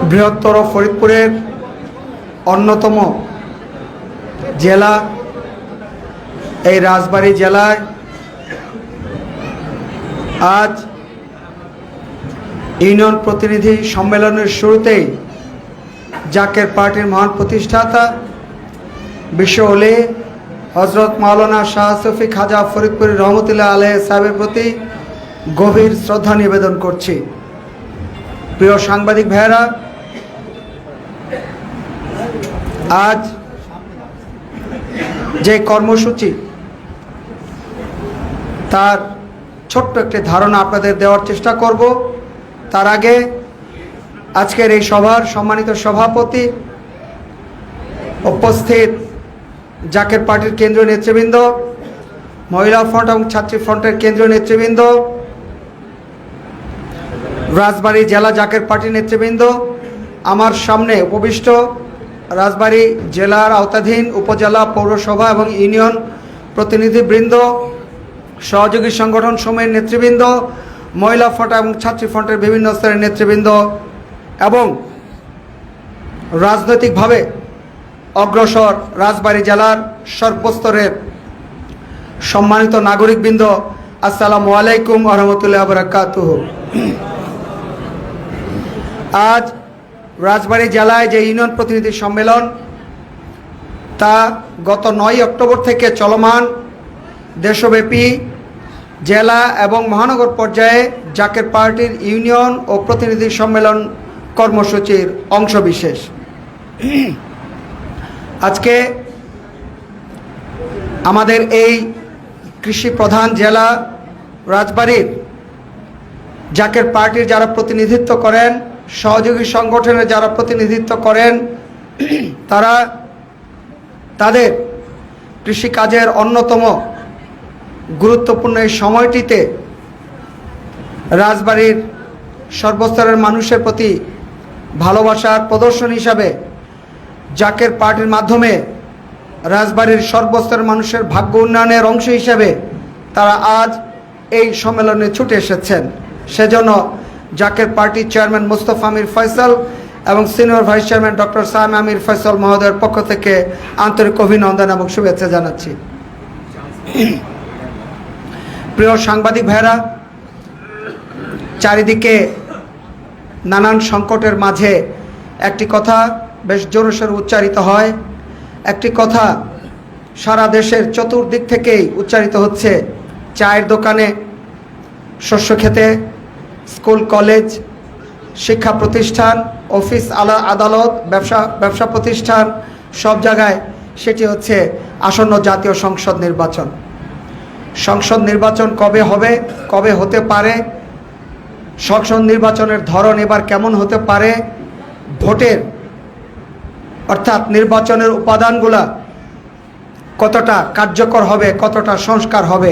বৃহত্তর ফরিদপুরের অন্যতম জেলা এই রাজবাড়ী জেলায় আজ ইউনিয়ন প্রতিনিধি সম্মেলনের শুরুতেই জাকের পার্টির মহান প্রতিষ্ঠাতা বিশ্ব ওলি হজরত মাওলানা শাহ সফি খাজা ফরিদপুরি রহমতুল্লাহ আলাইহি সাহেবের প্রতি গভীর শ্রদ্ধা নিবেদন করছি। প্রিয় সাংবাদিক ভাইয়েরা, আজ যে কর্মসূচি তার ছোট্ট একটি ধারণা আপনাদের দেওয়ার চেষ্টা করব। তার আগে আজকের এই সভার সম্মানিত সভাপতি, উপস্থিত জাকের পার্টির কেন্দ্রীয় নেতৃবৃন্দ, মহিলা ফ্রন্ট এবং ছাত্রী ফ্রন্টের কেন্দ্রীয় নেতৃবৃন্দ, রাজবাড়ী জেলা জাকের পার্টির নেতৃবৃন্দ, আমার সামনে উপবিষ্ট রাজবাড়ী জেলার আওতাধীন উপজেলা, পৌরসভা এবং ইউনিয়ন প্রতিনিধিবৃন্দ, সহযোগী সংগঠন সমূহের নেতৃবৃন্দ, মহিলা ফ্রন্ট এবং ছাত্রী ফ্রন্টের বিভিন্ন স্তরের নেতৃবৃন্দ এবং রাজনৈতিকভাবে অগ্রসর রাজবাড়ী জেলার সর্বস্তরের সম্মানিত নাগরিকবৃন্দ, আসসালামু আলাইকুম ওয়া রাহমাতুল্লাহি ওয়া বারাকাতুহু। আজ রাজবাড়ী জেলায় যে ইউনিয়ন প্রতিনিধি সম্মেলন তা গত 9 অক্টোবর থেকে চলমান। দেশব্যাপী জেলা এবং মহানগর পর্যায়ে জাকের পার্টির ইউনিয়ন ও প্রতিনিধি সম্মেলন কর্মসূচির অংশবিশেষ। আজকে আমাদের এই কৃষি প্রধান জেলা রাজবাড়ীর জাকের পার্টির যারা প্রতিনিধিত্ব করেন, সহযোগী সংগঠনের যারা প্রতিনিধিত্ব করেন, তারা তাদের কৃষিকাজের অন্যতম গুরুত্বপূর্ণ এই সময়টিতে রাজবাড়ীর সর্বস্তরের মানুষের প্রতি ভালোবাসার প্রদর্শন হিসাবে জাকের পার্টির মাধ্যমে রাজবাড়ীর সর্বস্তরের মানুষের ভাগ্য উন্নয়নের অংশ হিসাবে তারা আজ এই সম্মেলনে ছুটে এসেছেন। সেজন্য জাকের পার্টির চেয়ারম্যান মুস্তফা আমির ফয়সাল এবং senior vice chairman doctor Sami Amir Faisal মহোদয়ের পক্ষ থেকে আন্তরিক অভিনন্দন এবং শুভেচ্ছা জানাচ্ছি। প্রিয় সাংবাদিক ভাইরা, চারিদিকে নানান সংকটের মাঝে একটি কথা বেশ জোরসোরে উচ্চারিত হয়, একটি কথা সারা দেশের চতুর্দিক থেকেই উচ্চারিত হচ্ছে। চায়ের দোকানে, শস্য খেতে, স্কুল কলেজ, শিক্ষা প্রতিষ্ঠান, অফিস আদালত, ব্যবসা প্রতিষ্ঠান, সব জায়গায় সেটি হচ্ছে আসন্ন জাতীয় সংসদ নির্বাচন। সংসদ নির্বাচন কবে হবে, কবে হতে পারে, সংসদ নির্বাচনের ধরন এবার কেমন হতে পারে, ভোটের অর্থাৎ নির্বাচনের উপাদানগুলা কতটা কার্যকর হবে, কতটা সংস্কার হবে,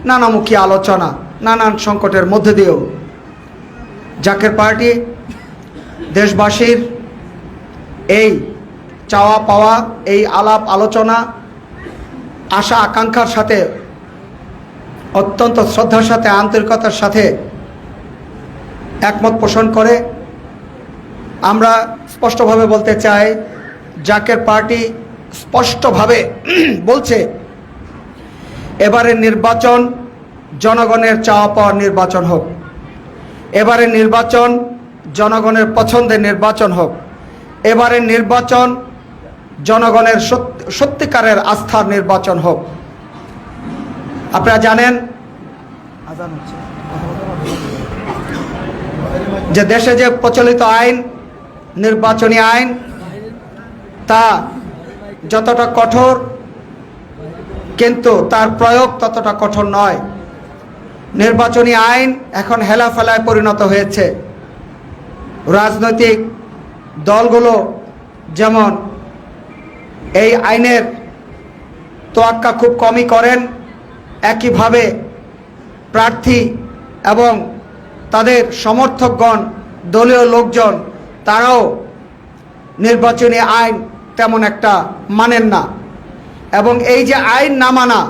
নানামুখী আলোচনা, নানান সংকটের মধ্যে দিয়েও জাকের পার্টি দেশবাসীর এই চাওয়া পাওয়া, এই আলাপ আলোচনা, আশা আকাঙ্ক্ষার সাথে অত্যন্ত শ্রদ্ধার সাথে, আন্তরিকতার সাথে একমত পোষণ করে। আমরা স্পষ্টভাবে বলতে চাই, জাকের পার্টি স্পষ্টভাবে বলছে এবারের নির্বাচন জনগণের চাওয়া পাওয়ার নির্বাচন হোক, এবারের নির্বাচন জনগণের পছন্দের নির্বাচন হোক, এবারের নির্বাচন জনগণের সত্যিকারের আস্থার নির্বাচন হোক। আপনারা জানেন যে দেশে যে প্রচলিত আইন, নির্বাচনী আইন, তা যতটা কঠোর কিন্তু তার প্রয়োগ ততটা কঠোর নয়। নির্বাচনী আইন এখন হেলাফেলায় পরিণত হয়েছে। রাজনৈতিক দলগুলো যেমন এই আইনের তোয়াক্কা খুব কমই করেন, একইভাবে প্রার্থী এবং তাদের সমর্থকগণ, দলীয় লোকজন, তারাও নির্বাচনী আইন তেমন একটা মানেন না। এবং এই যে আইন না মানা,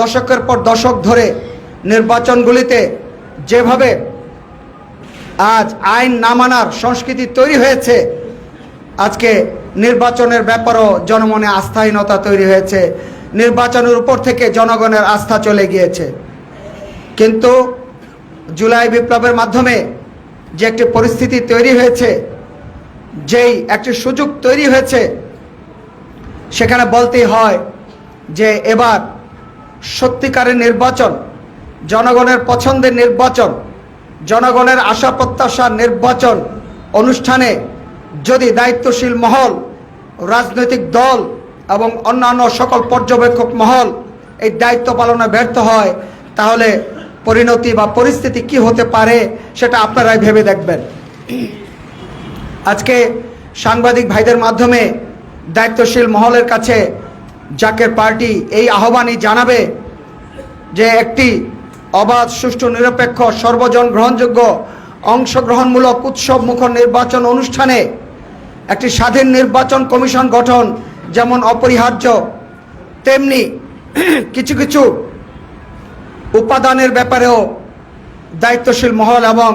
দশকের পর দশক ধরে নির্বাচনগুলিতে যেভাবে আজ আইন না মানার সংস্কৃতি তৈরি হয়েছে, আজকে নির্বাচনের ব্যাপারও জনমনে আস্থাহীনতা তৈরি হয়েছে, নির্বাচনের উপর থেকে জনগণের আস্থা চলে গিয়েছে। কিন্তু জুলাই বিপ্লবের মাধ্যমে যে একটি পরিস্থিতি তৈরি হয়েছে, যেই একটি সুযোগ তৈরি হয়েছে, সেখানে বলতেই হয় যে এবার সত্যিকারের নির্বাচন, জনগণের পছন্দের নির্বাচন, জনগণের আশা প্রত্যাশার নির্বাচন অনুষ্ঠানে যদি দায়িত্বশীল মহল, রাজনৈতিক দল এবং অন্যান্য সকল পর্যবেক্ষক মহল এই দায়িত্ব পালনে ব্যর্থ হয়, তাহলে পরিণতি বা পরিস্থিতি কি হতে পারে সেটা আপনারাই ভেবে দেখবেন। আজকে সাংবাদিক ভাইদের মাধ্যমে দায়িত্বশীল মহলের কাছে জাকের পার্টি এই আহ্বানই জানাবে যে একটি অবাধ, সুষ্ঠু, নিরপেক্ষ, সর্বজন গ্রহণযোগ্য, অংশগ্রহণমূলক, উৎসবমুখর নির্বাচন অনুষ্ঠানে একটি স্বাধীন নির্বাচন কমিশন গঠন যেমন অপরিহার্য, তেমনি কিছু কিছু উপাদানের ব্যাপারেও দায়িত্বশীল মহল এবং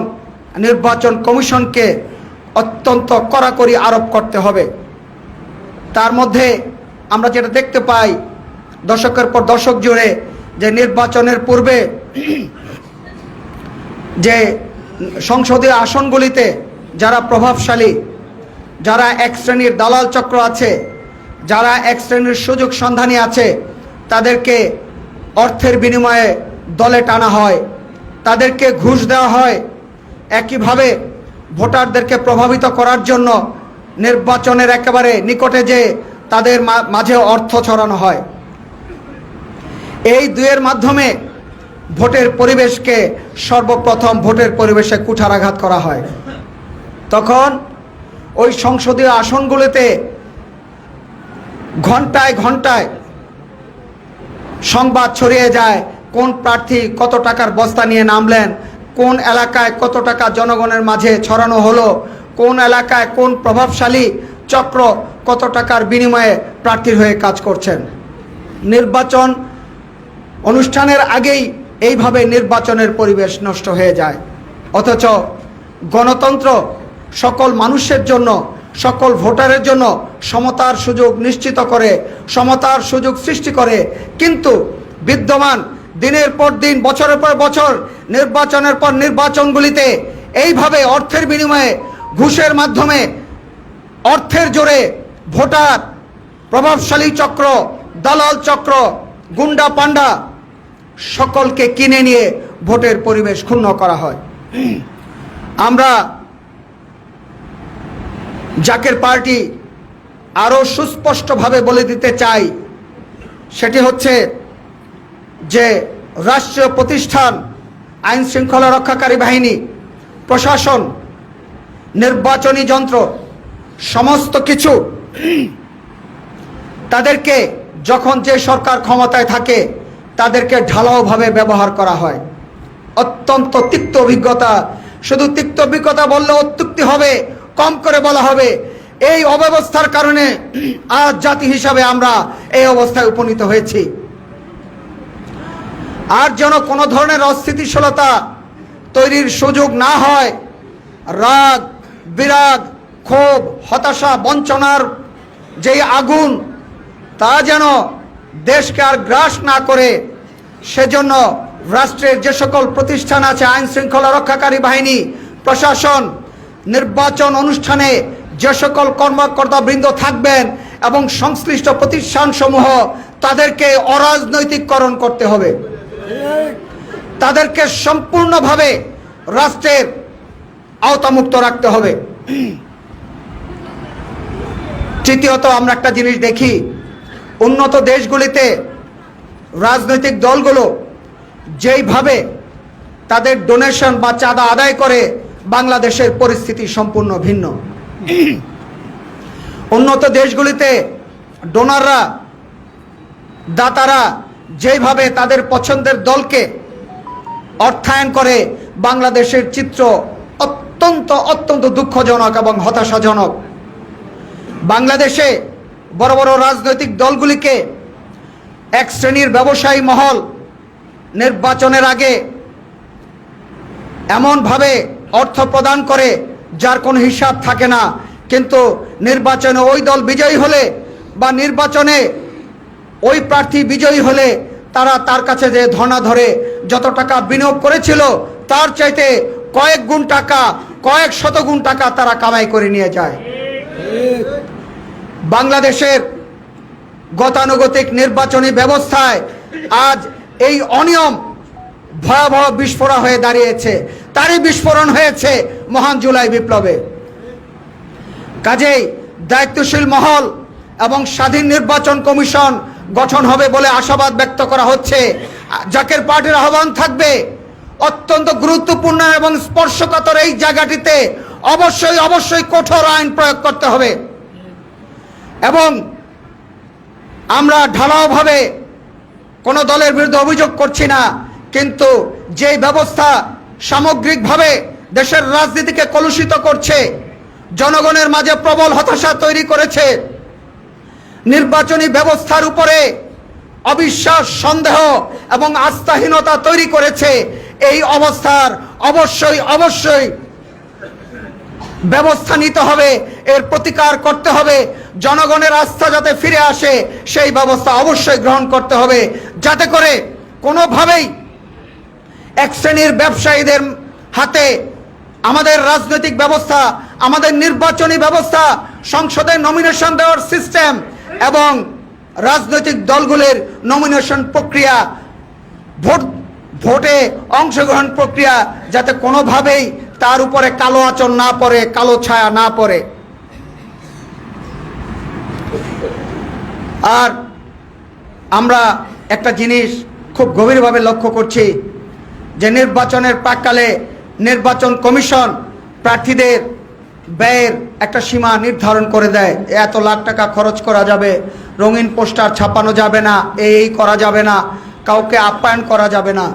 নির্বাচন কমিশনকে অত্যন্ত কড়াকড়ি আরোপ করতে হবে। তার মধ্যে আমরা যেটা দেখতে পাই দশকের পর দশক জুড়ে, যে নির্বাচনের পূর্বে যে সংসদীয় আসনগুলিতে যারা প্রভাবশালী, যারা এক শ্রেণীর দালাল চক্র আছে, যারা এক শ্রেণীর সুযোগ সন্ধানী আছে, তাদেরকে অর্থের বিনিময়ে দলে টানা হয়, তাদেরকে ঘুষ দেওয়া হয়। একইভাবে ভোটারদেরকে প্রভাবিত করার জন্য নির্বাচনের একেবারে নিকটে যে তাদের মাঝে অর্থ ছড়ানো হয়। এই দুয়ের মাধ্যমে ভোটের পরিবেশকে সর্বপ্রথম ভোটের পরিবেশে কুঠারাঘাত করা হয়। তখন ওই সংসদীয় আসনগুলিতে ঘন্টায় ঘন্টায় সংবাদ ছড়িয়ে যায় কোন প্রার্থী কত টাকার বস্তা নিয়ে নামলেন, কোন এলাকায় কত টাকা জনগণের মাঝে ছড়ানো হলো, কোন এলাকায় কোন প্রভাবশালী চক্র কত টাকার বিনিময়ে প্রার্থীর হয়ে কাজ করছেন। নির্বাচন অনুষ্ঠানের আগেই এইভাবে নির্বাচনের পরিবেশ নষ্ট হয়ে যায়। অথচ গণতন্ত্র সকল মানুষের জন্য, সকল ভোটারের জন্য সমতার সুযোগ নিশ্চিত করে, সমতার সুযোগ সৃষ্টি করে। কিন্তু বিদ্যমান দিনের পর দিন, বছরের পর বছর, নির্বাচনের পর নির্বাচনগুলিতে এইভাবে অর্থের বিনিময়ে, ঘুষের মাধ্যমে, অর্থের জোরে ভোটার, প্রভাবশালী চক্র, দালাল চক্র, গুন্ডা পান্ডা সকলকে কিনে নিয়ে ভোটের পরিবেশ ক্ষুণ্ণ করা হয়। আমরা জাকের পার্টি আরও সুস্পষ্টভাবে বলে দিতে চাই, সেটি হচ্ছে যে রাষ্ট্রীয় প্রতিষ্ঠান, আইন শৃঙ্খলা রক্ষাকারী বাহিনী, প্রশাসন, নির্বাচনী যন্ত্র, সমস্ত কিছু তাদেরকে যখন যে সরকার ক্ষমতায় থাকে তাদেরকে ঢালাওভাবে ব্যবহার করা হয়। অত্যন্ত তিক্ত অভিজ্ঞতা, শুধু তিক্ত অভিজ্ঞতা বললে অত্যুক্তি হবে, কম করে বলা হবে। এই অব্যবস্থার কারণে আজ জাতি হিসাবে আমরা এই অবস্থায় উপনীত হয়েছি। আর যেন কোনো ধরনের অস্থিতিশীলতা তৈরির সুযোগ না হয়, রাগ, বিরাগ, ক্ষোভ, হতাশা, বঞ্চনার যেই আগুন, তা যেন দেশকে আর গ্রাস না করে, সেজন্য রাষ্ট্রের যে সকল প্রতিষ্ঠান আছে, আইন শৃঙ্খলা রক্ষাকারী বাহিনী, প্রশাসন, নির্বাচন অনুষ্ঠানে যে সকল কর্মকর্তাবৃন্দ থাকবেন এবং সংশ্লিষ্ট প্রতিষ্ঠানসমূহ, তাদেরকে অরাজনৈতিককরণ করতে হবে। তাদেরকে সম্পূর্ণভাবে রাষ্ট্রের আওতামুক্ত রাখতে হবে। তৃতীয়ত, আমরা একটা জিনিস দেখি, উন্নত দেশগুলিতে রাজনৈতিক দলগুলো যেইভাবে তাদের ডোনেশন বা চাঁদা আদায় করে, বাংলাদেশের পরিস্থিতি সম্পূর্ণ ভিন্ন। উন্নত দেশগুলিতে ডোনাররা, দাতারা যেইভাবে তাদের পছন্দের দলকে অর্থায়ন করে, বাংলাদেশের চিত্র অত্যন্ত অত্যন্ত দুঃখজনক এবং হতাশাজনক। বাংলাদেশে বড় বড় রাজনৈতিক দলগুলিকে এক শ্রেণীর ব্যবসায়ী মহল নির্বাচনের আগে এমনভাবে অর্থ প্রদান করে যার কোনো হিসাব থাকে না। কিন্তু নির্বাচনে ওই দল বিজয়ী হলে বা নির্বাচনে ওই প্রার্থী বিজয়ী হলে তারা তার কাছে যে ধর্ণা ধরে যত টাকা বিনিয়োগ করেছিল তার চাইতে কয়েক গুণ টাকা, কয়েক শত গুণ টাকা তারা কামাই করে নিয়ে যায়। বাংলাদেশের গতানুগতিক নির্বাচনী ব্যবস্থায় আজ এই অনিয়ম ভয়াবহ বিস্ফোরণ হয়ে দাঁড়িয়েছে। তারই বিস্ফোরণ হয়েছে মহান জুলাই বিপ্লবে। কাজেই দায়িত্বশীল মহল এবং স্বাধীন নির্বাচন কমিশন গঠন হবে বলে আশাবাদ ব্যক্ত করা হচ্ছে। জাকের পার্টির আহ্বান থাকবে অত্যন্ত গুরুত্বপূর্ণ এবং স্পর্শকাতর এই জায়গাটিতে অবশ্যই অবশ্যই কঠোর আইন প্রয়োগ করতে হবে। এবং আমরা ঢালাওভাবে কোনো দলের বিরুদ্ধে অভিযোগ করছি না, কিন্তু যে ব্যবস্থা সামগ্রিকভাবে দেশের রাজনীতিকে কলুষিত করছে, জনগণের মাঝে প্রবল হতাশা তৈরি করেছে, নির্বাচনী ব্যবস্থার উপরে অবিশ্বাস, সন্দেহ এবং আস্থাহীনতা তৈরি করেছে, এই অবস্থার অবশ্যই অবশ্যই ব্যবস্থা নিতে হবে, এর প্রতিকার করতে হবে। জনগণের আস্থা যাতে ফিরে আসে সেই ব্যবস্থা অবশ্যই গ্রহণ করতে হবে, যাতে করে কোনোভাবেই এক শ্রেণীর ব্যবসায়ীদের হাতে আমাদের রাজনৈতিক ব্যবস্থা, আমাদের নির্বাচনী ব্যবস্থা, সংসদে নমিনেশন দেওয়ার সিস্টেম এবং রাজনৈতিক দলগুলির নমিনেশন প্রক্রিয়া, ভোটে অংশগ্রহণ প্রক্রিয়া যাতে কোনোভাবেই তার উপরে কালো আঁচড় না পড়ে, কালো ছায়া না পড়ে। আর আমরা একটা জিনিস খুব গভীরভাবে লক্ষ্য করছি যে নির্বাচনের প্রাক্কালে নির্বাচন কমিশন প্রার্থীদের ব্যয়ের একটা সীমা নির্ধারণ করে দেয়। এত লাখ টাকা খরচ করা যাবে, রঙিন পোস্টার ছাপানো যাবে না, এই করা যাবে না, কাউকে আপ্যায়ন করা যাবে না।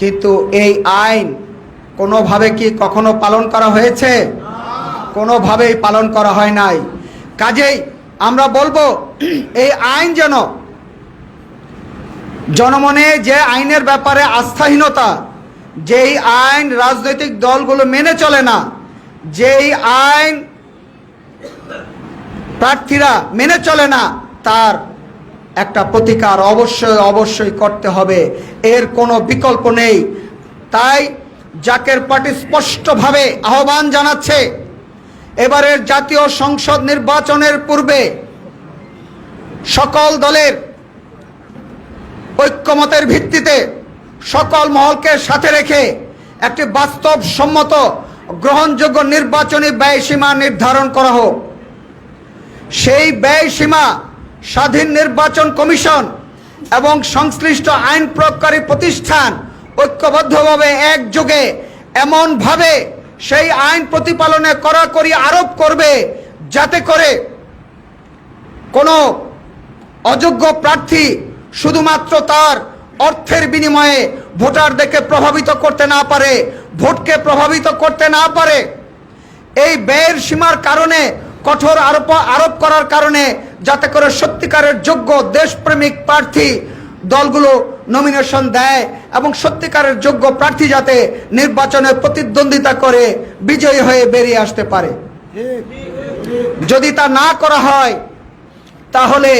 কিন্তু এই আইন কোনোভাবে কি কখনো পালন করা হয়েছে? কোনোভাবেই পালন করা হয় নাই। কাজেই আমরা বলবো এই আইন যেন জনমনে যে আইনের ব্যাপারে আস্থাহীনতা, যেই আইন রাজনৈতিক দলগুলো মেনে চলে না, যেই আইন প্রার্থীরা মেনে চলে না, তার একটা প্রতিকার অবশ্যই অবশ্যই করতে হবে, এর কোনো বিকল্প নেই। তাই জাকের পার্টি স্পষ্টভাবে আহ্বান জানাচ্ছে, এবারের জাতীয় সংসদ নির্বাচনের পূর্বে সকল দলের ঐক্যমতের ভিত্তিতে সকল মহলকে সাথে রেখে একটি বাস্তবসম্মত গ্রহণযোগ্য নির্বাচনী ব্যয়সীমা নির্ধারণ করা হোক। সেই ব্যয়সীমা স্বাধীন নির্বাচন কমিশন এবং সংশ্লিষ্ট আইন প্রয়োগকারী প্রতিষ্ঠান ঐক্যবদ্ধভাবে একযোগে এমনভাবে সেই আইন প্রতিপালনে কড়াকড়ি আরোপ করবে যাতে করে কোনো অযোগ্য প্রার্থী শুধুমাত্র তার অর্থের বিনিময়ে ভোটারদেরকে প্রভাবিত করতে না পারে, ভোটকে প্রভাবিত করতে না পারে। এই ব্যয়ের সীমার কারণে কঠোর আরোপ করার কারণে যাতে করে সত্যিকারের যোগ্য দেশপ্রেমিক প্রার্থী দলগুলো নমিনেশন দেয় এবং সত্যিকারের যোগ্য প্রার্থী যাতে নির্বাচনে প্রতিদ্বন্দ্বিতা করে বিজয়ী হয়ে বেরিয়ে আসতে পারে। যদি তা না করা হয় তাহলে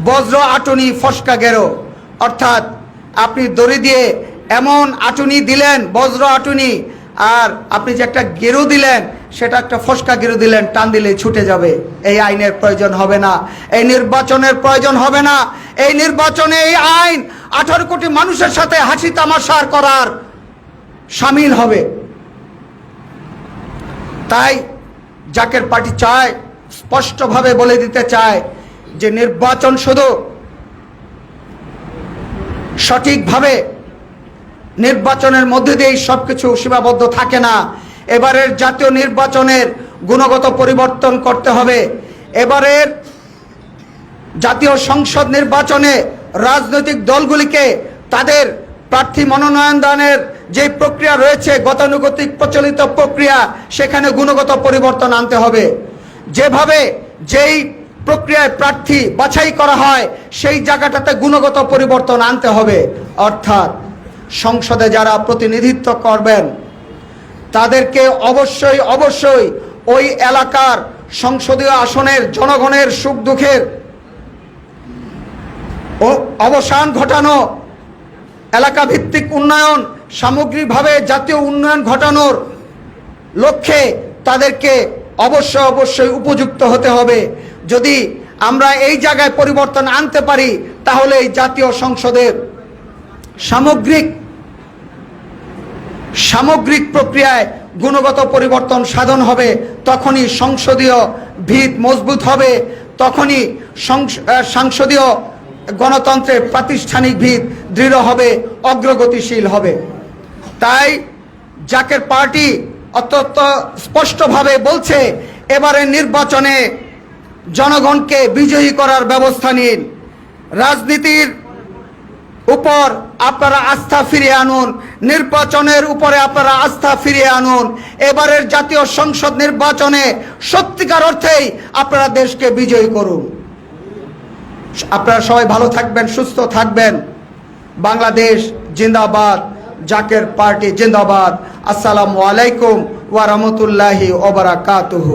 বজ্র আটুনি ফসকা গেরো, অর্থাৎ আপনি দড়ি দিয়ে এমন আটুনি দিলেন, বজ্র আটুনি, আর আপনি যে একটা গেরু দিলেন সেটা একটা ফসকা গেরু দিলেন, টান দিলে ছুটে যাবে। এই আইনের প্রয়োজন হবে না, এই নির্বাচনের প্রয়োজন হবে না। এই নির্বাচনে এই আইন 18 কোটি মানুষের সাথে হাসি তামাশার করার সামিল হবে। তাই জাকের পার্টি চায়, স্পষ্টভাবে বলে দিতে চায় যে নির্বাচন শুধু সঠিকভাবে নির্বাচনের মধ্যে দিয়েই সবকিছু সীমাবদ্ধ থাকে না। এবারের জাতীয় নির্বাচনের গুণগত পরিবর্তন করতে হবে। এবারের জাতীয় সংসদ নির্বাচনে রাজনৈতিক দলগুলিকে তাদের প্রার্থী মনোনয়ন দানের যে প্রক্রিয়া রয়েছে, গতানুগতিক প্রচলিত প্রক্রিয়া, সেখানে গুণগত পরিবর্তন আনতে হবে। যেভাবে যেই প্রক্রিয়ায় প্রার্থী বাছাই করা হয় সেই জায়গাটাতে গুণগত পরিবর্তন আনতে হবে। অর্থাৎ সংসদে যারা প্রতিনিধিত্ব করবেন তাদেরকে অবশ্যই অবশ্যই ওই এলাকার সংসদীয় আসনের জনগণের সুখ দুঃখের অবসান ঘটানো, এলাকা ভিত্তিক উন্নয়ন, সামগ্রিকভাবে জাতীয় উন্নয়ন ঘটানোর লক্ষ্যে তাদেরকে অবশ্যই উপযুক্ত হতে হবে। যদি আমরা এই জায়গায় পরিবর্তন আনতে পারি তাহলে এই জাতীয় সংসদের সামগ্রিক প্রক্রিয়ায় গুণগত পরিবর্তন সাধন হবে। তখনই সংসদীয় ভিত মজবুত হবে, তখনই সংসদীয় গণতন্ত্রের প্রাতিষ্ঠানিক ভিত দৃঢ় হবে, অগ্রগতিশীল হবে। তাই জাকের পার্টি অত্যন্ত স্পষ্টভাবে বলছে, এবারে নির্বাচনে জনগণকে বিজয়ী করার ব্যবস্থা নিন। রাজনীতির উপর আপনারা আস্থা ফিরিয়ে আনুন, নির্বাচনের উপরে আপনারা আস্থা ফিরিয়ে আনুন। এবারের জাতীয় সংসদ নির্বাচনে সত্যিকার অর্থেই আপনারা দেশকে বিজয়ী করুন। আপনারা সবাই ভালো থাকবেন, সুস্থ থাকবেন। বাংলাদেশ জিন্দাবাদ, জাকের পার্টি জিন্দাবাদ। আসসালামু আলাইকুম ওয়া রাহমাতুল্লাহি ওয়া বারাকাতুহু।